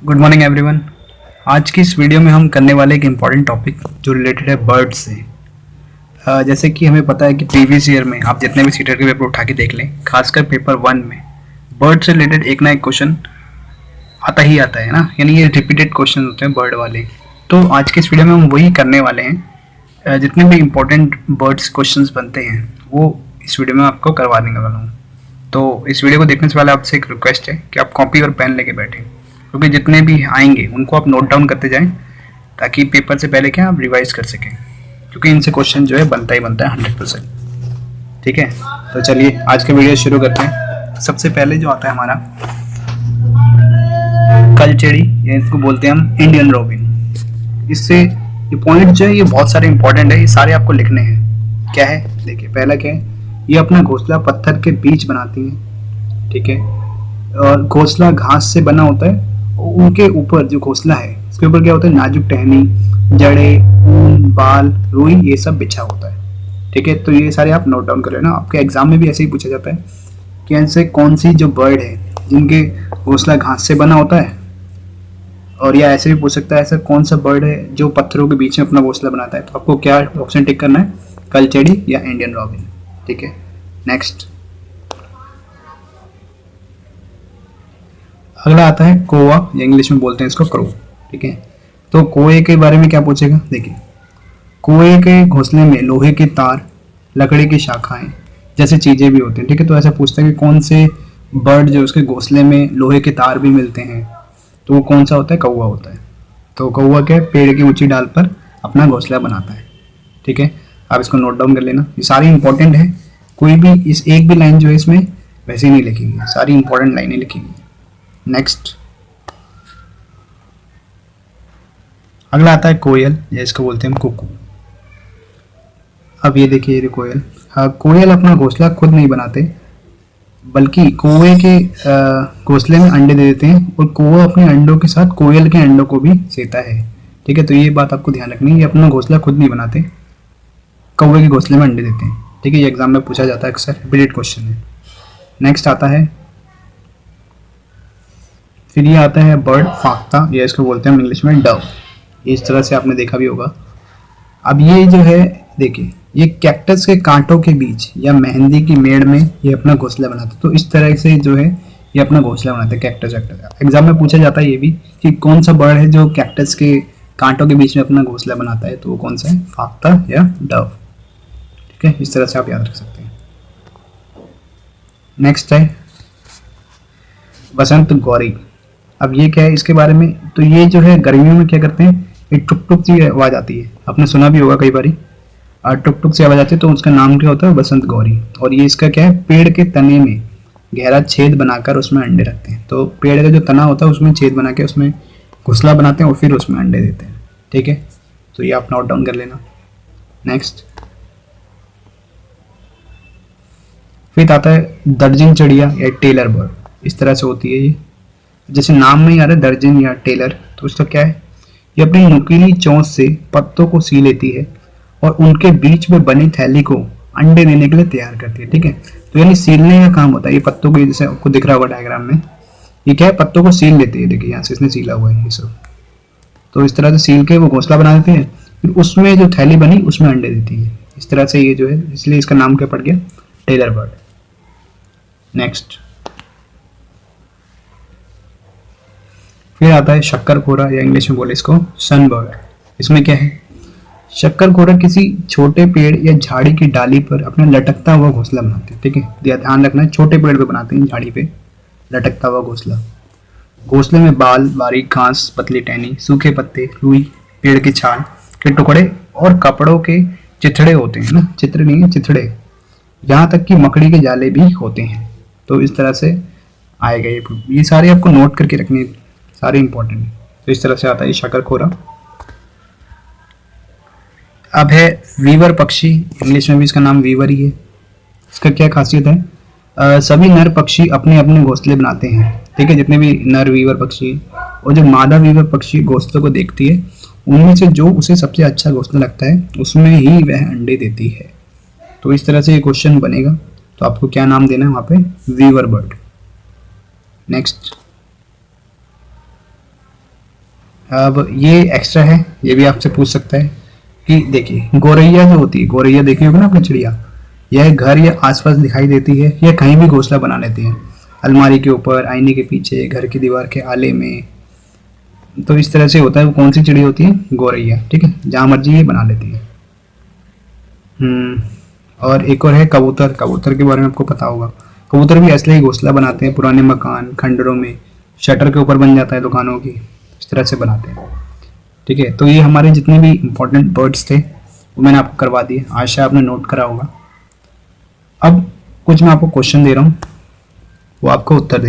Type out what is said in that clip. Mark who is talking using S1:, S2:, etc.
S1: Good morning everyone. आज की इस वीडियो में हम करने वाले एक इम्पॉर्टेंट टॉपिक जो रिलेटेड है बर्ड से। जैसे कि हमें पता है कि प्रीवियस ईयर में आप जितने भी सीटर के पेपर उठा के देख लें, खासकर पेपर 1 में बर्ड से रिलेटेड एक ना एक क्वेश्चन आता ही आता है ना, यानी ये रिपीटेड क्वेश्चन होते हैं बर्ड वाले। तो आज के इस वीडियो में हम वही करने वाले हैं। जितने भी इम्पोर्टेंट बर्ड्स क्वेश्चंस बनते हैं वो इस वीडियो में आपको करवाने वाला हूँ। तो इस वीडियो को देखने से पहले आपसे एक रिक्वेस्ट है कि आप कॉपी और पेन लेके बैठें, क्योंकि जितने भी आएंगे उनको आप नोट डाउन करते जाएं ताकि पेपर से पहले क्या आप रिवाइज कर सकें, क्योंकि इनसे क्वेश्चन जो है बनता ही बनता है 100%। ठीक है, तो चलिए आज का वीडियो शुरू करते हैं। सबसे पहले जो आता है हमारा कलचेड़ी, या इसको बोलते हैं हम इंडियन रॉबिन। इससे ये पॉइंट जो है ये बहुत सारे इंपॉर्टेंट है, ये सारे आपको लिखने हैं। क्या है देखिए, पहला क्या है, ये अपना घोंसला पत्थर के बीच बनाती हैं। ठीक है, और घोंसला घास से बना होता है। उनके ऊपर जो घोंसला है उसके ऊपर क्या होता है, नाजुक टहनी, जड़े, ऊन, बाल, रुई, ये सब बिछा होता है। ठीक है, तो ये सारे आप नोट डाउन कर लेना। आपके एग्जाम में भी ऐसे ही पूछा जाता है कि ऐसे कौन सी जो बर्ड है जिनके घोंसला घास से बना होता है, और या ऐसे भी पूछ सकता है ऐसा कौन सा बर्ड है जो पत्थरों के बीच में अपना घोंसला बनाता है। तो आपको क्या ऑप्शन टिक करना है, कलचेड़ी या इंडियन रॉबिन। ठीक है, नेक्स्ट अगला आता है कोवा, या इंग्लिश में बोलते हैं इसको क्रो। ठीक है, तो कोए के बारे में क्या पूछेगा, देखिए कोए के घोंसले में लोहे के तार, लकड़ी की शाखाएं जैसे चीजें भी होती हैं। ठीक है, तो ऐसा पूछता है कि कौन से बर्ड जो उसके घोंसले में लोहे के तार भी मिलते हैं, तो वो कौन सा होता है, कौवा होता है। तो कौवा क्या पेड़ की ऊंची डाल पर अपना घोंसला बनाता है। ठीक है, आप इसको नोट डाउन कर लेना, ये सारी इंपॉर्टेंट है। कोई भी इस एक भी लाइन जो है इसमें वैसे ही नहीं लिखी गई, सारी इंपॉर्टेंट लाइनें लिखी गई। नेक्स्ट अगला आता है कोयल, या इसको बोलते हैं हम कुकू। अब ये देखिए ये कोयल, हाँ, कोयल अपना घोंसला खुद नहीं बनाते, बल्कि कौवे के घोंसले में अंडे दे देते हैं, और कौवा अपने अंडों के साथ कोयल के अंडों को भी सेता है। ठीक है, तो ये बात आपको ध्यान रखनी है, ये अपना घोंसला खुद नहीं बनाते, कौवे के घोंसले में अंडे देते हैं। ठीक है, ये एग्जाम में पूछा जाता है अक्सर, रिपीटेड क्वेश्चन है। नेक्स्ट आता है, फिर ये आता है बर्ड फाख्ता, या इसको बोलते हैं हम इंग्लिश में डव। इस तरह से आपने देखा भी होगा। अब ये जो है देखिए, ये कैक्टस के कांटों के बीच या मेहंदी की मेड़ में ये अपना घोंसला बनाते हैं। तो इस तरह से जो है ये अपना घोंसला बनाते हैं कैक्टस। एग्जाम में पूछा जाता है ये भी कि कौन सा बर्ड है जो कैक्टस के कांटों के बीच में अपना घोंसला बनाता है, तो वो कौन सा है, फाख्ता या डव। ठीक है, इस तरह से आप याद रख सकते हैं। नेक्स्ट है बसंत गौरी। अब ये क्या है इसके बारे में, तो ये जो है गर्मियों में क्या करते हैं, एक टुक टुक सी आवाज आती है, आपने सुना भी होगा कई बारी, टुक टुक सी आवाज आती है, तो उसका नाम क्या होता है, बसंत गौरी। और ये इसका क्या है, पेड़ के तने में गहरा छेद बनाकर उसमें अंडे रखते हैं। तो पेड़ का जो तना होता है उसमें छेद बना के उसमें घोंसला बनाते हैं और फिर उसमें अंडे देते हैं। ठीक है, तो ये आप नोट डाउन कर लेना। नेक्स्ट फिर आता है दर्जन चिड़िया या टेलर बर्ड। इस तरह से होती है ये, जैसे नाम में ही आ रहा है दर्जन या टेलर, तो इसका क्या है, ये अपनी नुकीली चोंच से पत्तों को सी लेती है और उनके बीच में बनी थैली को अंडे देने के लिए तैयार करती है। ठीक है, तो यानी सीलने का काम होता है। ये पत्तों को, जैसे आपको दिख रहा होगा डायग्राम में, ये क्या है, पत्तों को सील लेती है। देखिए यहाँ से इसने सीला हुआ है ये सब, तो इस तरह से सील के वो घोंसला बना देती है, फिर उसमें जो थैली बनी उसमें अंडे देती है। इस तरह से ये जो है, इसलिए इसका नाम क्या पड़ गया, टेलर बर्ड। नेक्स्ट फिर आता है शक्करखोरा, या इंग्लिश में बोले इसको सनबर्ड। इसमें क्या है, शक्करखोरा किसी छोटे पेड़ या झाड़ी की डाली पर अपना लटकता हुआ घोंसला बनाते हैं। ठीक है, ध्यान रखना है, छोटे पेड़ पे बनाते हैं, झाड़ी पे लटकता हुआ घोंसला। घोंसले में बाल, बारीक घास, पतली टहनी, सूखे पत्ते, रुई, पेड़ की छाल के टुकड़े और कपड़ों के चिथड़े होते हैं ना, चित्र नहीं है, चिथड़े। यहाँ तक कि मकड़ी के जाले भी होते हैं। तो इस तरह से आएगा ये सारे आपको नोट करके रखने, सारे इंपॉर्टेंट है। तो इस तरह से आता है शक्करखोरा। अब है वीवर पक्षी, इंग्लिश में भी इसका नाम वीवर ही है। इसका क्या खासियत है, सभी नर पक्षी अपने अपने घोंसले बनाते हैं। ठीक है, जितने भी नर वीवर पक्षी और जो मादा वीवर पक्षी घोंसलों को देखती है, उनमें से जो उसे सबसे अच्छा घोंसला लगता है उसमें ही वह अंडे देती है। तो इस तरह से ये क्वेश्चन बनेगा। तो आपको क्या नाम देना है वहाँ पे, वीवर बर्ड। नेक्स्ट अब ये एक्स्ट्रा है, ये भी आपसे पूछ सकता है कि देखिए गौरैया जो होती है, गौरैया देखी होगी ना आपने चिड़िया, यह घर या आसपास दिखाई देती है, यह कहीं भी घोंसला बना लेती है, अलमारी के ऊपर, आईने के पीछे, घर की दीवार के आले में। तो इस तरह से होता है। वो कौन सी चिड़िया होती है? गौरैया। ठीक है, जहाँ मर्जी ये बना लेती है। और एक और है कबूतर। कबूतर के बारे में आपको पता होगा। कबूतर भी असली घोंसला बनाते हैं पुराने मकान, खंडरों में, शटर के ऊपर बन जाता है दुकानों की, इस तरह से बनाते हैं। ठीक है, तो ये हमारे जितने भी इंपॉर्टेंट बर्ड्स थे वो मैंने आपको करवा दिए, आशा आपने नोट करा होगा। अब कुछ मैं आपको क्वेश्चन दे रहा हूँ, वो आपको उत्तर दे